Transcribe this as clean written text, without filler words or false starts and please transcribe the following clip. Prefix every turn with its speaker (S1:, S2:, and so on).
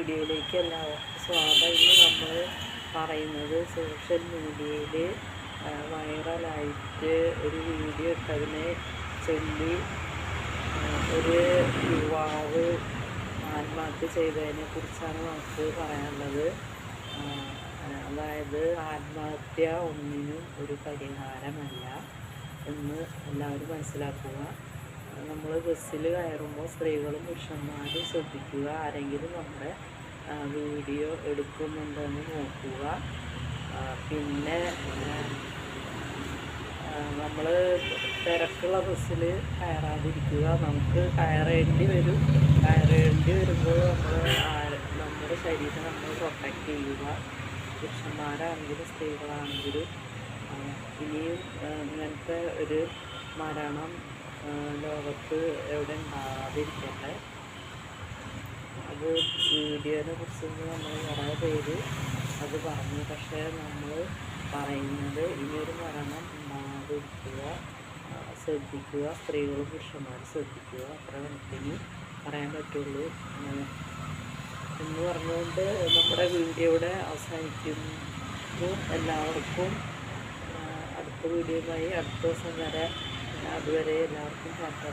S1: വീഡിയോയിലേക്ക് എല്ലാവർക്കും സ്വാഗതം. ഇന്ന് നമ്മൾ പറയുന്നത് സോഷ്യൽ മീഡിയയിൽ വൈറലായിട്ട് ഒരു വീഡിയോ ഇട്ടതിനെ ചൊല്ലി ഒരു യുവാവ് ആത്മഹത്യ ചെയ്തതിനെ കുറിച്ചാണ് നമുക്ക് പറയാനുള്ളത്. അതായത് ആത്മഹത്യ ഒന്നിനും ഒരു പരിഹാരമല്ല എന്ന് എല്ലാവരും മനസ്സിലാക്കുക. നമ്മൾ ബസ്സിൽ കയറുമ്പോൾ സ്ത്രീകളും പുരുഷന്മാരും ശ്രദ്ധിക്കുക. ആരെങ്കിലും നമ്മുടെ വീഡിയോ എടുക്കുന്നുണ്ടെന്ന് നോക്കുക. പിന്നെ നമ്മൾ തിരക്കുള്ള ബസ്സിൽ കയറാതിരിക്കുക. നമുക്ക് കയറേണ്ടി വരുമ്പോൾ നമ്മുടെ ശരീരം നമ്മൾ പ്രൊട്ടക്റ്റ് ചെയ്യുക. പുരുഷന്മാരാണെങ്കിലും സ്ത്രീകളാണെങ്കിലും ഇനിയും ഇങ്ങനത്തെ ഒരു മരണം ലോകത്ത് എവിടെ ഉണ്ടാകാതിരിക്കട്ടെ. അത് വീഡിയോനെ കുറിച്ചൊന്നും നമ്മൾ കുറേ പേര് അത് പറഞ്ഞു. പക്ഷേ നമ്മൾ പറയുന്നത് ഇനിയൊരു മരണം ഉണ്ടാകാതിരിക്കുക, ശ്രദ്ധിക്കുക. സ്ത്രീകളും പുരുഷന്മാരും ശ്രദ്ധിക്കുക. അത്ര കണക്കിന് പറയാൻ പറ്റുള്ളൂ എന്ന് പറഞ്ഞുകൊണ്ട് നമ്മുടെ വീഡിയോയുടെ അവസാനിക്കുന്നു. എല്ലാവർക്കും അടുത്ത വീഡിയോയുമായി അടുത്ത ദിവസം വരെ. അതുവരെ എല്ലാവർക്കും യാത്ര